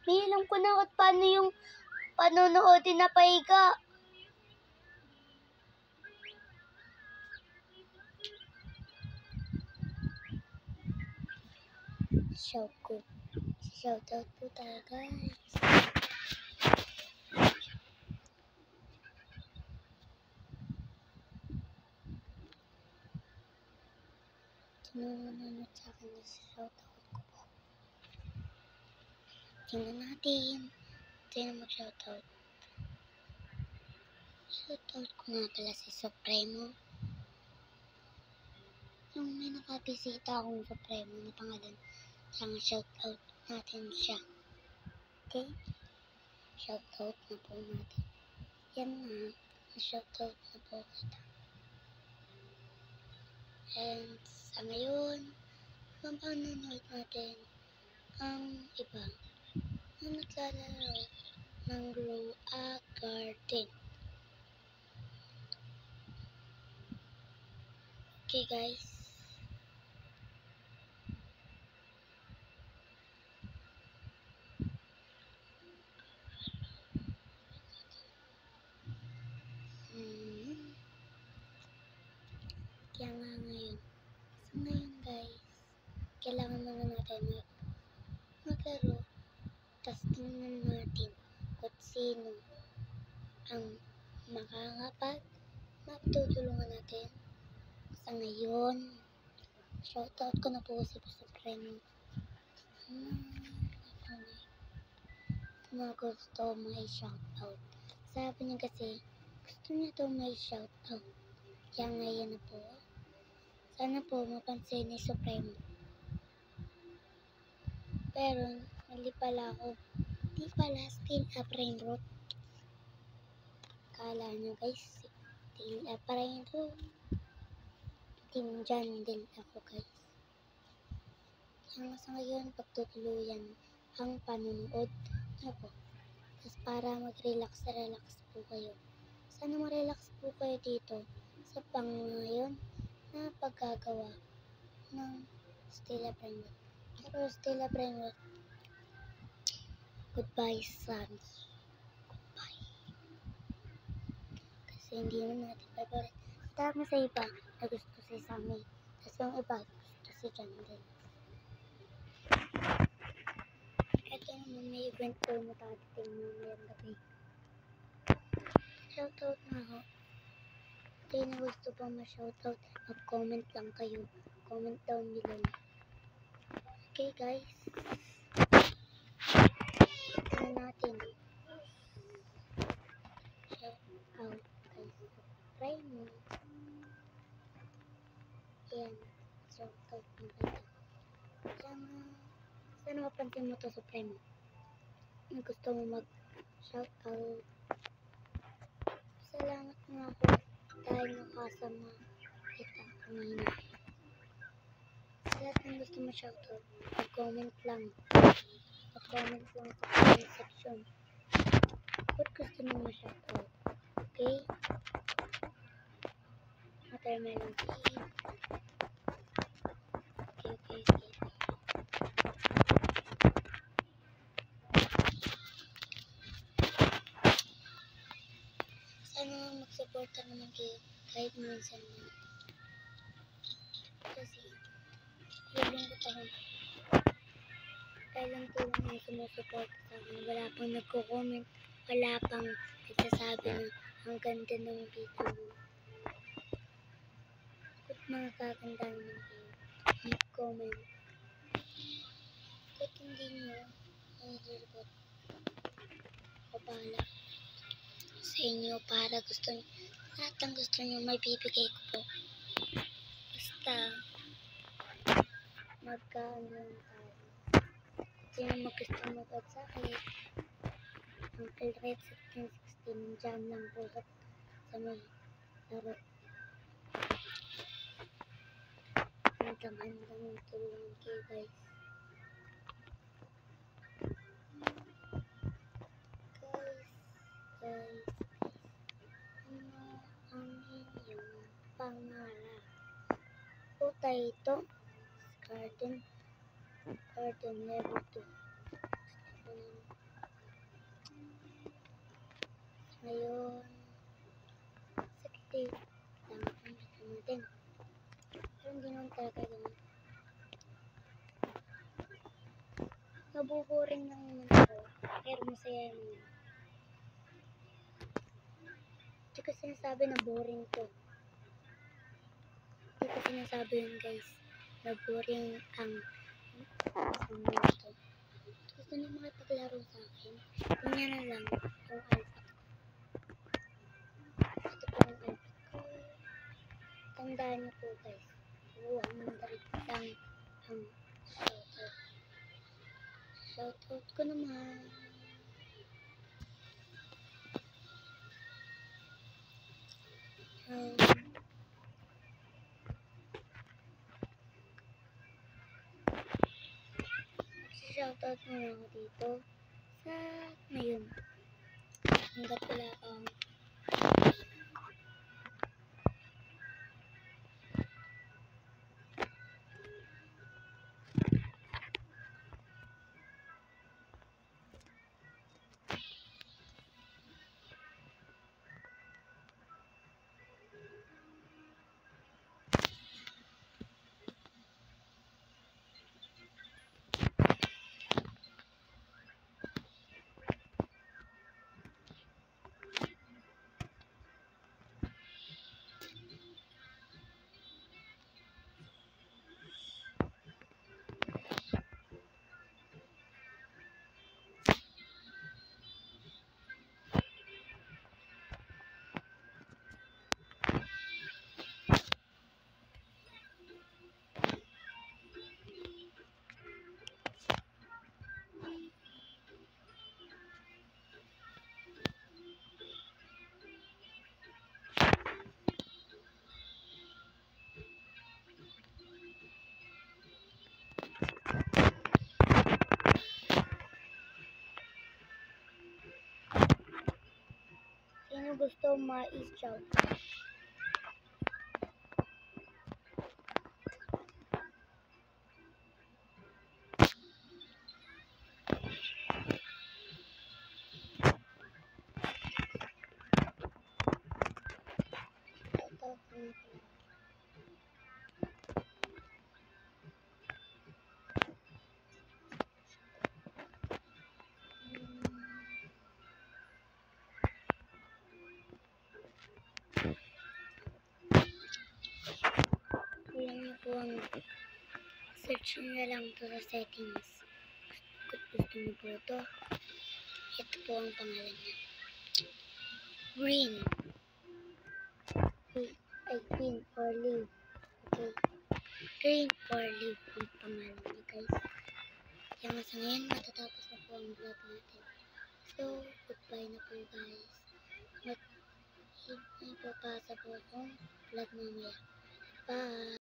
May alam ko na kung paano yung panonoodin na pahiga. Shoutout po tayo, guys. Nanonood sa akin na shoutout ko po. Tingnan natin. Sino mag-shoutout? Shoutout ko nga pala si Supremo. Yung may nakabisita akong Supremo na pangalan. Kaya shoutout natin siya. Okay? Shoutout na po natin. Yan na. Shoutout na po kita. And sa ngayon, ang panonood natin ang iba na naglalaro ng Grow a Garden. Okay guys. Kaya nga ngayon. So ngayon guys, kailangan muna natin maglaro. Tapos tingnan natin kung sino ang matutulungan natin. Sa ngayon, shoutout ko na po si Supremo. Na gusto may shoutout. Sabi niya kasi, gusto niya to may shoutout. Kaya ngayon na po. Sana po mapansin ni Supremo. Pero, mali pala ako. Di pala still a brain rot. Kala nyo guys, still a brain rot. Team dyan din ako guys. Kaya sa ngayon, pagtutuluyan ang panonood na po. Tapos para mag-relax po kayo. Sana ma-relax po kayo dito sa pangayon na paggagawa ng Stella Brainrot. Pero Stella Brainrot, goodbye Sams. Goodbye. Kasi hindi naman natin favorite. Dami sa iba na gusto si Sammy. Tapos yung iba gusto si John din. Ito naman may event po na tatating mamayang gabi. Shoutout na ako. Kaya na gusto pa ma-shoutout, mag-comment lang kayo. Comment down below. Okay guys. Tingnan natin. Shoutout kay Supremo. Ayan. Shoutout mo kayo. Sana mapansin mo to Supremo. Kung gusto mo mag-shoutout. Salamat nga po dahil nakasama kita kanina. Sa lahat ng gusto mo shoutout, mag-comment lang. Mag-comment lang sa comment section. Kung gusto mo shoutout. Okay? Watermelon seed. Okay. Sana mag-supporta naman kayo kahit minsan na. Kasi nalulungkot ako. Kailan po lang yung sumusuporta sa akin. Wala pang nagko-comment. Wala pang nagsasabi na ang ganda ng video mo. Kung mga kaganda naman kayo, mag-comment. Kung hindi nyo, nalilibot. O bahala sa inyo para gusto nyo. Lahat ang gusto nyo may bibigay ko po. Basta magkaano lang tayo. Sino mag-gusto mag-add sa akin? Uncle Red 1616 dyan lang po sa may laro. Handang tulungan kayo guys. Guys, ano ang inyong pangarap? Potato garden level 2. Ngayon, sakit lang ang gusto natin. Pero hindi naman talaga ganun. Nabuboring lang naman ako. Pero masaya naman. Hindi ko sinasabi na boring to. Hindi ko sinasabi yun guys. Na boring ang isang minuto. Gusto niyo makipaglaro sa akin? Ganyan na lang yung outfit ko. Ito po yung outfit ko. Tandaan niyo po guys. 100 lang ang shoutout. Shoutout ko naman. Shoutout muna ako dito sa ngayon. Hanggat wala kang sino gusto mais-shout. Shoutout ko na pala. Kulang niyo po ang search nyo lang to sa settings. Kung gusto niyo po ito, ito po ang pangalan niya. Green. Green or leaf. Okay. Green or leaf ang pangalan niya guys. Kaya nga sa ngayon, matatapos na po ang vlog natin. So, goodbye na po guys. Ipapasa po akong vlog mamaya. Bye!